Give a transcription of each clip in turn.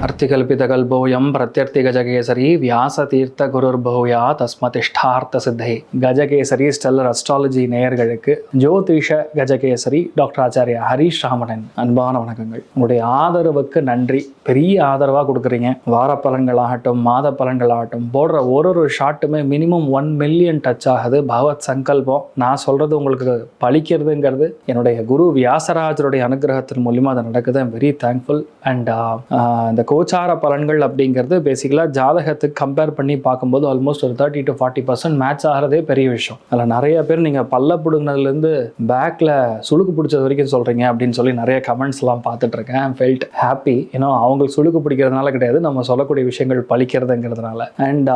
अर्थिकल्पितकल्पोऽयं प्रत्यर्थिगजकेसरी व्यासतीर्थगुरुर्भूया तस्मतिष्ठार्த்த சித்தை. Gajakesari stellar astrology நேயர்களுக்கு ஜோதிஷ Gajakesari doctor Acharya Harish ராமனின் அன்பான வணக்கங்கள். உங்களுடைய ஆதரவுக்கு நன்றி. பெரிய ஆதரவாக கொடுக்குறீங்க. வார பலன்களாகட்டும், மாத பலன்களாகட்டும், போடுற ஒரு ஷார்ட்டுமே மினிமம் 1 மில்லியன் டச் ஆகுது. பகவத் சங்கல்பம். நான் சொல்றது உங்களுக்கு பலிக்கிறதுங்கிறது என்னுடைய குரு வியாசராஜருடைய அனுகிரகத்தின் மூலியமா அது நடக்குது. I'm very thankful. அண்ட் இந்த கோச்சார பலன்கள் அப்படிங்கிறது பேசிக்கலாக ஜாதகத்துக்கு கம்பேர் பண்ணி பார்க்கும்போது ஆல்மோஸ்ட் ஒரு 30 to 40% மேட்ச் ஆகிறதே பெரிய விஷயம். அதில் நிறைய பேர் நீங்கள் பல்ல பிடுங்கினதுலேருந்து பேக்கில் சுளுக்கு பிடிச்சது வரைக்கும் சொல்கிறீங்க அப்படின்னு சொல்லி நிறைய கமெண்ட்ஸ்லாம் பார்த்துட்டு இருக்கேன். I'm felt happy. ஏன்னா அவங்களுக்கு சுளுக்கு பிடிக்கிறதுனால கிடையாது, நம்ம சொல்லக்கூடிய விஷயங்கள் பலிக்கிறதுங்கிறதுனால. அண்ட்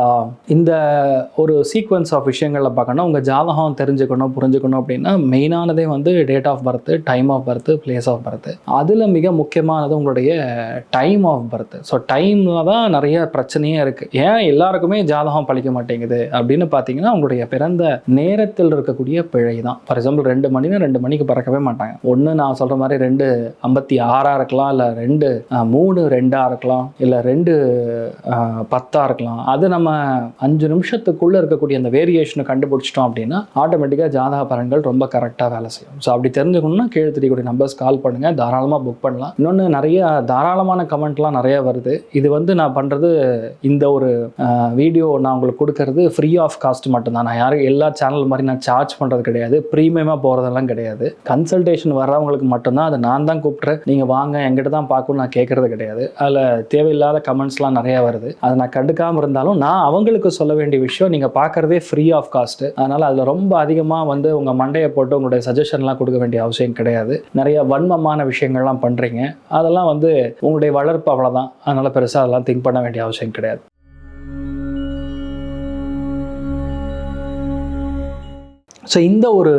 இந்த ஒரு சீக்வன்ஸ் ஆஃப் விஷயங்களில் பார்க்கணும், உங்கள் ஜாதகம் தெரிஞ்சுக்கணும், புரிஞ்சுக்கணும் அப்படின்னா மெயினானதே வந்து date of birth, time of birth, place of birth. அதில் மிக முக்கியமானது உங்களுடைய டைம் ஆஃப் பர்த். ஸோ டைமில் தான் நிறைய பிரச்சனையே இருக்குது. ஏன் எல்லாருக்குமே ஜாதகம் பழிக்க மாட்டேங்குது அப்படின்னு பார்த்தீங்கன்னா உங்களுடைய பிறந்த நேரத்தில் இருக்கக்கூடிய பிழை தான். ஃபார் எக்ஸாம்பிள் 2 மணினா 2 மணிக்கு பறக்கவே மாட்டாங்க. ஒன்று நான் சொல்கிற மாதிரி 2:56 இருக்கலாம், இல்லை 3:02 இருக்கலாம், இல்லை 2:10 இருக்கலாம். அது நம்ம 5 நிமிஷத்துக்குள்ளே இருக்கக்கூடிய அந்த வேரியேஷனை கண்டுபிடிச்சிட்டோம் அப்படின்னா ஆட்டோமேட்டிக்காக ஜாதக பலன்கள் ரொம்ப கரெக்டாக வேலை செய்யும். ஸோ அப்படி தெரிஞ்சுக்கணும்னா கீழே தெரியக்கூடிய நம்பர்ஸ் கால் பண்ணுங்கள், தாராளமாக புக் பண்ணலாம். இன்னொன்று நிறைய தாராளமான கமெண்ட்லாம் நிறைய வருது. இது வந்து நான் பண்ணுறது, இந்த ஒரு வீடியோ நான் உங்களுக்கு கொடுக்கறது ஃப்ரீ ஆஃப் காஸ்ட் மட்டும்தான். நான் யாரும் எல்லா சேனல் மாதிரி நான் சார்ஜ் பண்ணுறது கிடையாது, ப்ரீமியமாக போகிறதெல்லாம் கிடையாது. கன்சல்டேஷன் வர்றவங்களுக்கு மட்டும்தான் அதை நான் தான் கூப்பிட்றேன், நீங்கள் வாங்க எங்கிட்ட தான் பார்க்கணும் நான் கேட்குறது கிடையாது. அதில் தேவையில்லாத கமெண்ட்ஸ்லாம் நிறையா வருது. அதை நான் கண்டுக்காமல் இருந்தாலும் நான் அவங்களுக்கு சொல்ல வேண்டிய விஷயம் நீங்கள் பார்க்குறதே ஃப்ரீ ஆஃப் காஸ்ட்டு. அதனால் அதில் ரொம்ப அதிகமாக வந்து உங்கள் மண்டையை போட்டு உங்களுடைய சஜஷன்லாம் கொடுக்க வேண்டிய அவசியம் கிடையாது. நிறைய வன்மமான விஷயங்கள்லாம் பண்ணுறீங்க, அதெல்லாம் வந்து உங்களுடைய வளர்ப்பு அவ்வளோதான். அதனால் பெருசாக அதெல்லாம் திங்க் பண்ண வேண்டிய அவசியம் கிடையாது. ஸோ இந்த ஒரு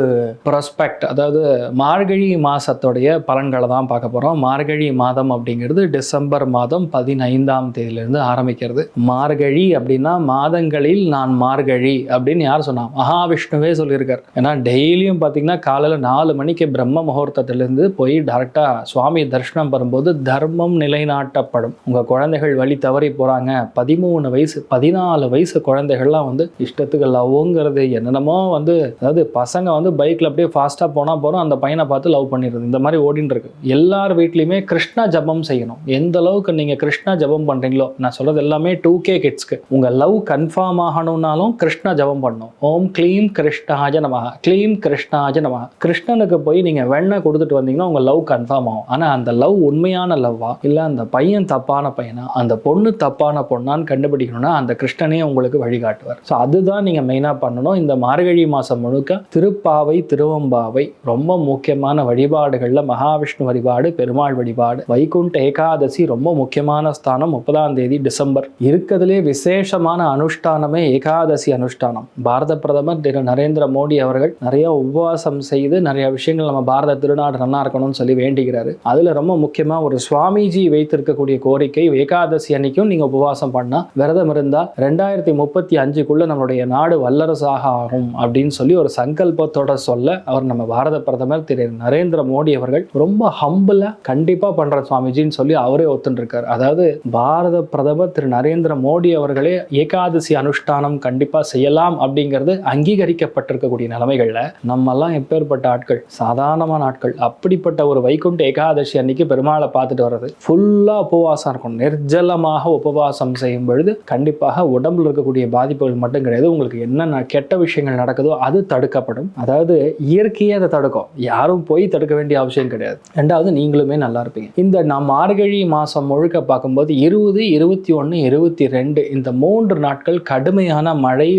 ப்ராஸ்பெக்ட், அதாவது மார்கழி மாதத்தோடைய பலன்களை தான் பார்க்க போகிறோம். மார்கழி மாதம் அப்படிங்கிறது டிசம்பர் மாதம் 15ஆம் தேதியிலேருந்து ஆரம்பிக்கிறது. மார்கழி அப்படின்னா மாதங்களில் நான் மார்கழி அப்படின்னு யார் சொன்னா? மகாவிஷ்ணுவே சொல்லியிருக்கார். ஏன்னா டெய்லியும் பார்த்தீங்கன்னா காலையில் 4 மணிக்கு பிரம்ம முகூர்த்தத்திலேருந்து போய் டேரெக்டாக சுவாமி தரிசனம் வரும்போது தர்மம் நிலைநாட்டப்படும். உங்கள் குழந்தைகள் வழி தவறி போகிறாங்க, 13 வயசு 14 வயசு குழந்தைகள்லாம் வந்து இஷ்டத்துக்கு லவ்ங்கிறது என்னென்னமோ வந்து, அதாவது பசங்க வந்து பைக்கில் அப்படியே ஃபாஸ்ட்டாக போகிறோம், அந்த பையனை பார்த்து லவ் பண்ணிடுறது, இந்த மாதிரி ஓடின்னு இருக்கு. எல்லார் வீட்லையுமே கிருஷ்ணா ஜபம் செய்யணும். எந்த அளவுக்கு நீங்கள் கிருஷ்ணா ஜபம் பண்ணுறீங்களோ, நான் சொல்கிறது எல்லாமே 2K கிட்ஸ்க்கு. உங்கள் லவ் கன்ஃபார்ம் ஆகணும்னாலும் கிருஷ்ணா ஜபம் பண்ணணும். ஓம் க்ளீம் கிருஷ்ணாஜ நமஹ, க்ளீம் கிருஷ்ணாஜ நமஹ. கிருஷ்ணனுக்கு போய் நீங்கள் வெண்ணெய் கொடுத்துட்டு வந்தீங்கன்னா உங்கள் லவ் கன்ஃபார்ம் ஆகும். ஆனால் அந்த லவ் உண்மையான லவ்வா, இல்லை அந்த பையன் தப்பான பையனா, அந்த பொண்ணு தப்பான பொண்ணான்னு கண்டுபிடிக்கணும்னா அந்த கிருஷ்ணனே உங்களுக்கு வழிகாட்டுவார். ஸோ அதுதான் நீங்கள் மெயினாக பண்ணணும். இந்த மார்கழி மாதம் முழுக்க திருப்பாவை, திருவம்பாவை ரொம்ப முக்கியமான வழிபாடுகளில் மகாவிஷ்ணு வழிபாடு, பெருமாள் வழிபாடு, வைகுண்ட ஏகாதசி ரொம்ப முக்கியமான ஸ்தானம். 30ஆம் தேதி டிசம்பர் இருக்கிறதுலே விசேஷமான அனுஷ்டானமே ஏகாதசி அனுஷ்டானம். பாரத பிரதமர் திரு நரேந்திர மோடி அவர்கள் நிறைய உபவாசம் செய்து நிறைய விஷயங்கள் நம்ம பாரத திருநாடு நல்லா இருக்கணும்னு சொல்லி வேண்டிக்கிறாரு. அதுல ரொம்ப முக்கியமா ஒரு சுவாமிஜி வைத்திருக்கக்கூடிய கோரிக்கை, ஏகாதசி அன்னைக்கும் நீங்க உபவாசம் பண்ணா, விரதம் இருந்தால் 2035க்குள்ள நம்மளுடைய நாடு வல்லரசாக ஆகும் அப்படின்னு சொல்லி ஒரு சங்கல்பத்தோட சொல்ல அவர் நம்ம பாரத பிரதமர் திரு நரேந்திர மோடி அவர்கள் ரொம்ப ஹம்பிளா கண்டிப்பா பண்ற சுவாமிஜின்னு சொல்லி அவரே ஒத்துருக்காரு. அதாவது பாரத பிரதமர் திரு நரேந்திர மோடி அவர்களே ஏகாதசி அனுஷ்டானம் கண்டிப்பா செய்யலாம் அப்படிங்கிறது அங்கீகரிக்கப்பட்டிருக்கக்கூடிய நிலைமைகள்ல நம்ம எல்லாம் எப்பேற்பட்ட ஆட்கள், சாதாரணமான ஆட்கள். அப்படிப்பட்ட ஒரு வைகுண்ட ஏகாதசி அன்னைக்கு பெருமாளை பார்த்துட்டு வர்றது, ஃபுல்லா உபவாசம் இருக்கும். நிர்ஜலமாக உபவாசம் செய்யும் பொழுது கண்டிப்பாக உடம்புல இருக்கக்கூடிய பாதிப்புகள் மட்டும் கிடையாது, உங்களுக்கு என்னென்ன கெட்ட விஷயங்கள் நடக்குதோ அது தடுக்கப்படும். அதாவது இயற்கையே அதை தடுக்கும், யாரும் போய் தடுக்க வேண்டிய அவசியம் கிடையாது. ரெண்டாவது நீங்களுமே நல்லா இருப்பீங்க. இந்த நாம் மார்கழி மாதம் முழுக்க பார்க்கும்போது 20, 21, 22 இந்த 3 நாட்கள் கடுமையான மழை,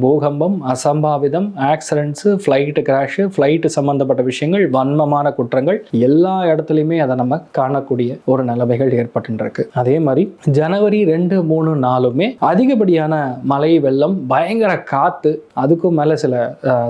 பூகம்பம், அசம்பாவிதம், ஆக்சிடென்ட்ஸ், ஃப்ளைட்டு கிராஷ், ஃப்ளைட்டு சம்பந்தப்பட்ட விஷயங்கள், வன்மமான குற்றங்கள் எல்லா இடத்துலையுமே அதை நம்ம காணக்கூடிய ஒரு நிலைமைகள் ஏற்பட்டுருக்கு. அதே மாதிரி ஜனவரி 2, 3, 4மே அதிகப்படியான மழை, வெள்ளம், பயங்கர காத்து, அதுக்கும் மேலே சில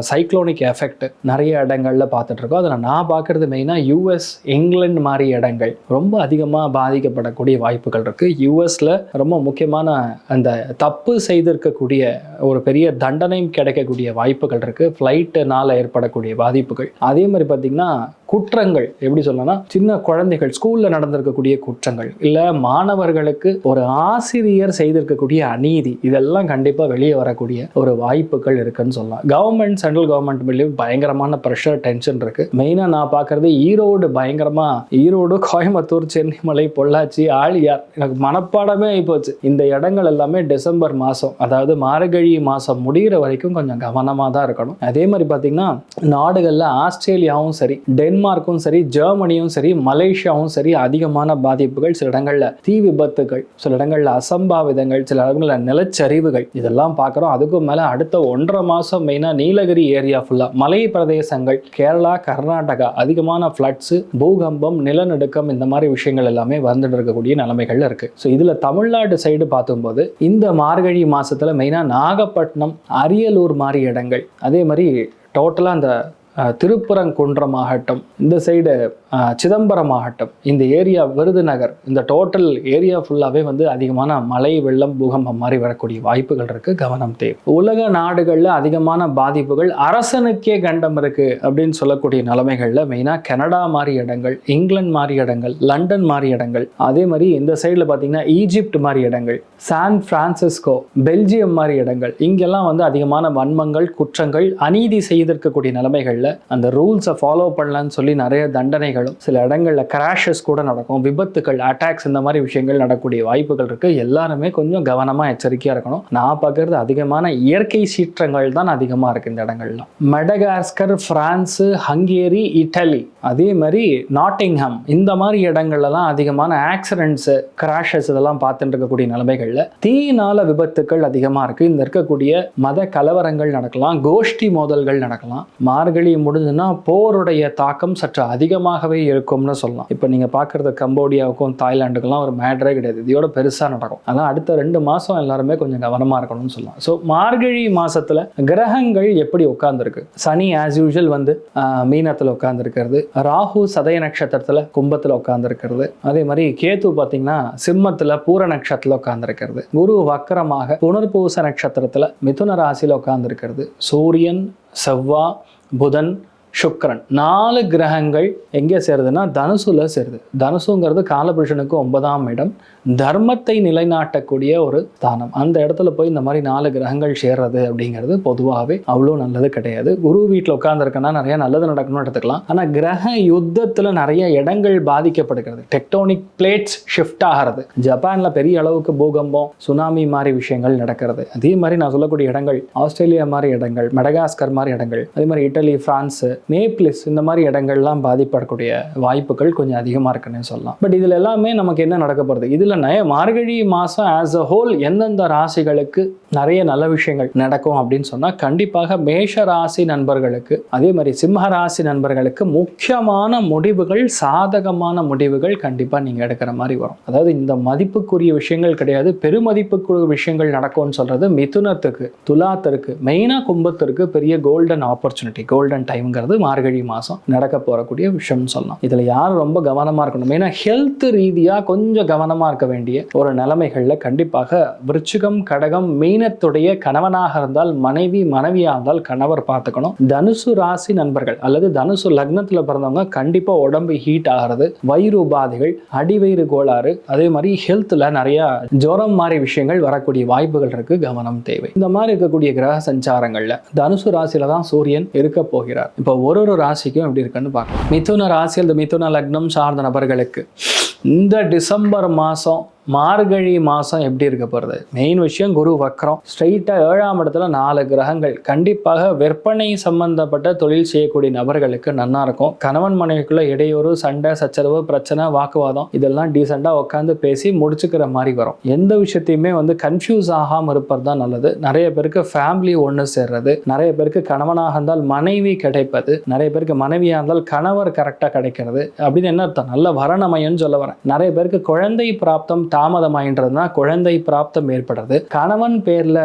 சைக்ளோனிக் எஃபெக்ட் நிறைய இடங்கள்ல பார்த்துட்டு இருக்கோம். அதில் நான் பார்க்கறது மெயினாக US, இங்கிலாந்து மாதிரி இடங்கள் ரொம்ப அதிகமாக பாதிக்கப்படக்கூடிய வாய்ப்புகள் இருக்கு. யூஎஸ்ல ரொம்ப முக்கியமான அந்த தப்பு செய்திருக்கக்கூடிய ஒரு பெரிய தண்டனை கிடைக்கக்கூடிய வாய்ப்புகள் இருக்கு, ஃப்ளைட்டுனால ஏற்படக்கூடிய பாதிப்புகள். அதே மாதிரி பார்த்தீங்கன்னா குற்றங்கள் எப்படி சொல்லணும்னா சின்ன குழந்தைகள் ஸ்கூல்ல நடந்திருக்கக்கூடிய குற்றங்கள், இல்லை மாணவர்களுக்கு ஒரு ஆசிரியர் செய்திருக்கக்கூடிய அநீதி, இதெல்லாம் கண்டிப்பா வெளியே வரக்கூடிய ஒரு வாய்ப்புகள் இருக்குன்னு சொல்லலாம். கவர்மெண்ட், சென்ட்ரல் கவர்மெண்ட் மேலேயும் பயங்கரமான ப்ரெஷர், டென்ஷன் இருக்கு. மெயினா நான் பார்க்கறது ஈரோடு, பயங்கரமா ஈரோடு, கோயம்புத்தூர், சென்னிமலை, பொள்ளாச்சி, ஆழியார், எனக்கு மனப்பாடமே ஆயிப்போச்சு. இந்த இடங்கள் எல்லாமே டிசம்பர் மாதம், அதாவது மார்கழி மாதம் முடிகிற வரைக்கும் கொஞ்சம் கவனமாக தான் இருக்கணும். அதே மாதிரி பார்த்தீங்கன்னா நாடுகளில் ஆஸ்திரேலியாவும் சரி, டென்மார்க்கும் சரி, ஜெர்மனியும் சரி, மலேசியாவும் சரி அதிகமான பாதிப்புகள், சில இடங்களில் தீ விபத்துகள், சில இடங்களில் அசம்பாவிதங்கள், சில இடங்களில் நிலச்சரிவுகள், இதெல்லாம் பார்க்குறோம். அதுக்கும் மேலே அடுத்த 1.5 மாதம் மெயினாக நீலகிரி ஏரியா ஃபுல்லாக மலை பிரதேசங்கள், கேரளா, கர்நாடகா அதிகமான ஃப்ளட்ஸு, பூகம்பம், நிலநடுக்கம், இந்த மாதிரி விஷயங்கள் எல்லாமே வந்துட்டு இருக்கக்கூடிய நிலைமைகள் இருக்கு. ஸோ இதில் தமிழ்நாடு சைடு பார்க்கும்போது இந்த மார்கழி மாசத்துல மெயினா நாகப்பட்டினம், அரியலூர் மாதிரி இடங்கள், அதே மாதிரி டோட்டலா அந்த திருப்பரங்குன்றம் ஆகட்டும், இந்த சைடு சிதம்பரம் ஆகட்டும், இந்த ஏரியா விருதுநகர், இந்த டோட்டல் ஏரியா ஃபுல்லாகவே வந்து அதிகமான மழை, வெள்ளம், பூகம்பம் மாதிரி வரக்கூடிய வாய்ப்புகள் இருக்கு. கவனம் தேவை. உலக நாடுகளில் அதிகமான பாதிப்புகள், அரசனுக்கே கண்டம் இருக்கு அப்படின்னு சொல்லக்கூடிய நிலைமைகளில் மெயினாக கனடா மாதிரி இடங்கள், இங்கிலாந்து மாதிரி இடங்கள், லண்டன் மாதிரி இடங்கள், அதே மாதிரி இந்த சைடில் பார்த்தீங்கன்னா ஈஜிப்ட் மாதிரி இடங்கள், சான் பிரான்சிஸ்கோ, பெல்ஜியம் மாதிரி இடங்கள், இங்கெல்லாம் வந்து அதிகமான வன்மங்கள், குற்றங்கள், அநீதி செய்திருக்கக்கூடிய நிலைமைகளில் அந்த ரூல்ஸை ஃபாலோ பண்ணலன்னு சொல்லி நிறைய தண்டனைகளும், சில இடங்களில் கிராஷஸ் கூட நடக்கும், விபத்துகள், அட்டாக்ஸ், இந்த மாதிரி விஷயங்கள் நடக்கக்கூடிய வாய்ப்புகள் இருக்கு. எல்லாருமே கொஞ்சம் கவனமாக எச்சரிக்கையாக இருக்கணும். நான் பார்க்கறது அதிகமான இயற்கை சீற்றங்கள் தான் அதிகமாக இருக்கு இந்த இடங்கள்லாம். மெடகாஸ்கர், பிரான்ஸு, ஹங்கேரி, இட்டலி, அதே மாதிரி நாட்டிங்ஹாம், இந்த மாதிரி இடங்கள்லாம் அதிகமான ஆக்சிடென்ட்ஸு, கிராஷஸ் இதெல்லாம் பார்த்துட்டு இருக்கக்கூடிய நிலைமைகளில் தீயினால விபத்துக்கள் அதிகமாக இருக்கு. இந்த இருக்கக்கூடிய மத கலவரங்கள் நடக்கலாம், கோஷ்டி மோதல்கள் நடக்கலாம். மார்கழி முடிஞ்சுன்னா போருடைய தாக்கம் சற்று அதிகமாகவே இருக்கும்னு சொல்லலாம். இப்போ நீங்கள் பார்க்குறது கம்போடியாவுக்கும் தாய்லாண்டுக்கெல்லாம் ஒரு மேட்ரே கிடையாது, இதோட பெருசாக நடக்கும். ஆனால் அடுத்த 2 மாதம் எல்லாருமே கொஞ்சம் கவனமாக இருக்கணும்னு சொல்லலாம். ஸோ மார்கழி மாதத்தில் கிரகங்கள் எப்படி உட்கார்ந்துருக்கு? சனி ஆஸ் யூஷுவல் வந்து மீனத்தில் உட்கார்ந்துருக்கிறது, ராகு சதய நட்சத்திரத்தில் கும்பத்தில் உட்கார்ந்துருக்கிறது, அதே மாதிரி கேது பார்த்தீங்கன்னா சிம்மத்தில் பூர நட்சத்திரத்தில் உட்கார்ந்துருக்கிறது, குரு வக்கரமாக புனர்பூச நட்சத்திரத்தில் மிதுன ராசியில் உட்கார்ந்துருக்கிறது, சூரியன், செவ்வாய், புதன், சுக்கிரன், 4 கிரகங்கள் எங்கே சேருதுன்னா தனுசுல சேருது. தனுசுங்கிறது காலபுருஷனுக்கு 9ஆம் இடம், தர்மத்தை நிலைநாட்டக்கூடிய ஒரு ஸ்தானம். அந்த இடத்துல போய் இந்த மாதிரி 4 கிரகங்கள் சேர்றது அப்படிங்கிறது பொதுவாகவே அவ்வளோ நல்லது கிடையாது. குரு வீட்டில் உட்கார்ந்துருக்கன்னா நிறைய நல்லது நடக்கணும்னு எடுத்துக்கலாம். ஆனால் கிரக யுத்தத்தில் நிறைய இடங்கள் பாதிக்கப்படுகிறது, டெக்டோனிக் பிளேட்ஸ் ஷிஃப்ட் ஆகிறது. ஜப்பானில் பெரிய அளவுக்கு பூகம்பம், சுனாமி மாதிரி விஷயங்கள் நடக்கிறது. அதே மாதிரி நான் சொல்லக்கூடிய இடங்கள் ஆஸ்திரேலியா மாதிரி இடங்கள், மெடகாஸ்கர் மாதிரி இடங்கள், அதே மாதிரி இட்டலி, பிரான்ஸ், நேப்ளிஸ், இந்த மாதிரி இடங்கள்லாம் பாதிப்படக்கூடிய வாய்ப்புகள் கொஞ்சம் அதிகமாக இருக்குன்னு சொல்லலாம். பட் இதில் எல்லாமே நமக்கு என்ன நடக்க போகிறது? இதில் மார்கழி மாதம் ஆஸ் அ ஹோல் எந்தெந்த ராசிகளுக்கு நிறைய நல்ல விஷயங்கள் நடக்கும் அப்படின்னு சொன்னால் கண்டிப்பாக மேஷ ராசி நண்பர்களுக்கு, அதே மாதிரி சிம்ம ராசி நண்பர்களுக்கு முக்கியமான முடிவுகள், சாதகமான முடிவுகள் கண்டிப்பாக நீங்கள் எடுக்கிற மாதிரி வரும். அதாவது இந்த மதிப்புக்குரிய விஷயங்கள் கிடையாது, பெருமதிப்புக்குரிய விஷயங்கள் நடக்கும்னு சொல்கிறது மிதுனத்துக்கு, துலாத்திற்கு, மெயினாக கும்பத்திற்கு பெரிய கோல்டன் ஆப்பர்ச்சுனிட்டி, கோல்டன் டைம்ங்கிறது மார்கழி மாதம் நடக்க போறக்கூடிய விஷயம்னு சொல்லலாம். இதில் யாரும் ரொம்ப கவனமாக இருக்கணும். மெயினாக ஹெல்த் ரீதியாக கொஞ்சம் கவனமாக இருக்க வேண்டிய ஒரு நிலைமைகளில் கண்டிப்பாக விருச்சிகம், கடகம், மீனத்துடைய கணவனாக இருந்தால் மனைவி, மனைவியாக இருந்தால் கணவர் பார்த்துக்கணும். தனுசு ராசி நண்பர்கள் அல்லது தனுசு லக்னத்தில் பிறந்தவங்க கண்டிப்பாக உடம்பு ஹீட் ஆகிறது, வயிறு உபாதைகள், அடிவயிறு கோளாறு, அதே மாதிரி ஹெல்த்தில் நிறைய ஜுரம் மாதிரி விஷயங்கள் வரக்கூடிய வாய்ப்புகள் இருக்கு. கவனம் தேவை. இந்த மாதிரி இருக்கக்கூடிய கிரக சஞ்சாரங்கள்ல தனுசு ராசியில தான் சூரியன் இருக்க போகிறார். இப்போ ஒரு ராசிக்கும் எப்படி இருக்குன்னு பார்க்கலாம். மிதுன ராசி அல்லது மிதுன லக்னம் சார்ந்த நபர்களுக்கு இந்த டிசம்பர் மாதம் மார்கழி மாதம் எப்படி இருக்க போகிறது? மெயின் விஷயம் குரு வக்ரம், ஸ்ட்ரைட்டாக 7ஆம் இடத்துல 4 கிரகங்கள். கண்டிப்பாக விற்பனை சம்பந்தப்பட்ட தொழில் செய்யக்கூடிய நபர்களுக்கு நன்னா இருக்கும். கணவன் மனைவிக்குள்ள இடையூறு, சண்டை, சச்சரவு, பிரச்சனை, வாக்குவாதம் இதெல்லாம் டீசெண்டாக உட்காந்து பேசி முடிச்சுக்கிற மாதிரி வரும். எந்த விஷயத்தையுமே வந்து கன்ஃபியூஸ் ஆகாமல் இருப்பது தான் நல்லது. நிறைய பேருக்கு ஃபேமிலி ஒன்று சேர்றது, நிறைய பேருக்கு கணவனாக இருந்தால் மனைவி கிடைப்பது, நிறைய பேருக்கு மனைவியாக இருந்தால் கணவர் கரெக்டாக கிடைக்கிறது அப்படின்னு என்ன அர்த்தம்? நல்ல வரணமையன்னு சொல்ல வரேன். நிறைய பேருக்கு குழந்தை பிராப்தம், தாமதமாயின்றதுனா குழந்தை பிராப்தம் ஏற்படுறது, கணவன் பேர்ல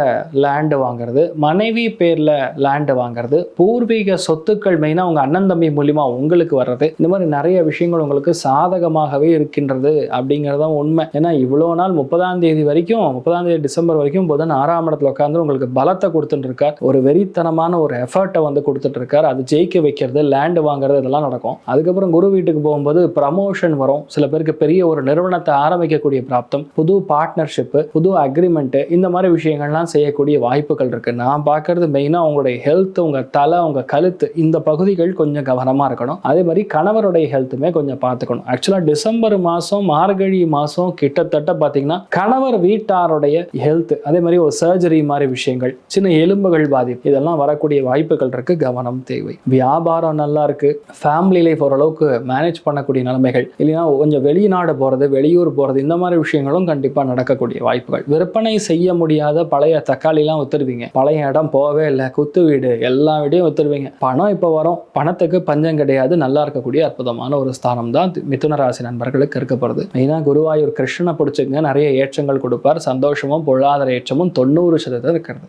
லேண்டு வாங்குறது, மனைவி பேர்ல லேண்டு வாங்குறது, பூர்வீக சொத்துக்கள் மெயினா உங்க அண்ணன் தம்பி மூலியமா உங்களுக்கு வர்றது, இந்த மாதிரி நிறைய விஷயங்கள் உங்களுக்கு சாதகமாகவே இருக்கின்றது அப்படிங்கறதான் உண்மை. ஏன்னா இவ்வளோ நாள் 30ஆம் தேதி வரைக்கும், 30ஆம் தேதி டிசம்பர் வரைக்கும் புதன் 6ஆம் இடத்துல உட்கார்ந்து உங்களுக்கு பலத்தை கொடுத்துட்டு இருக்கார், ஒரு வெறித்தனமான ஒரு எஃபர்ட்டை வந்து கொடுத்துட்டு இருக்கார். அது ஜெயிக்க வைக்கிறது, லேண்டு வாங்குறது இதெல்லாம் நடக்கும். அதுக்கப்புறம் குரு வீட்டுக்கு போகும்போது ப்ரமோஷன் வரும், சில பேருக்கு பெரிய ஒரு நிறுவனத்தை ஆரம்பிக்கக்கூடிய பிராப்தம், புது பார்ட்னர்ஷிப், புது அக்ரிமெண்ட், இந்த மாதிரி விஷயங்கள்லாம் செய்யக்கூடிய வாய்ப்புகள் இருக்கு. நான் பார்க்கறது மெயினா உங்களுடைய ஹெல்த், உங்க தலை, உங்க கழுத்து, இந்த பகுதிகள் கொஞ்சம் கவனமா இருக்கணும். அதே மாதிரி கணவருடைய ஹெல்த்துமே கொஞ்சம் பார்த்துக்கணும். ஆக்சுவலா டிசம்பர் மாசம், மார்கழி மாசம் கிட்டத்தட்ட பார்த்தீங்கன்னா கணவர் வீட்டாருடைய ஹெல்த், அதே மாதிரி ஒரு சர்ஜரி மாதிரி விஷயங்கள், சின்ன எலும்புகள் பாதிப்பு, இதெல்லாம் வரக்கூடிய வாய்ப்புகள் இருக்கு. கவனம் தேவை. வியாபாரம் நல்லா இருக்கு, ஃபேமிலி லைஃப் ஓரளவுக்கு மேனேஜ் பண்ணக்கூடிய நிலைமைகள், இல்லைன்னா கொஞ்சம் வெளிநாடு போறது, வெளியூர் போறது, இந்த மாதிரி விஷயங்களும் கண்டிப்பா நடக்கக்கூடிய வாய்ப்புகள். விற்பனை செய்ய முடியாத பழைய தக்காளிலாம் வித்துருவீங்க, பழைய இடம் போவே இல்லை, குத்து வீடு, எல்லா வீடையும் வித்துருவீங்க. பணம் இப்போ வரும், பணத்துக்கு பஞ்சம் கிடையாது. நல்லா இருக்கக்கூடிய அற்புதமான ஒரு ஸ்தானம் தான் மிதுன ராசி நண்பர்களுக்கு இருக்க போகிறது. மெயினா குருவாயூர் கிருஷ்ணனை பிடிச்சிங்க, நிறைய ஏற்றங்கள் கொடுப்பார். சந்தோஷமும் பொருளாதார ஏற்றமும் 90% இருக்கிறது.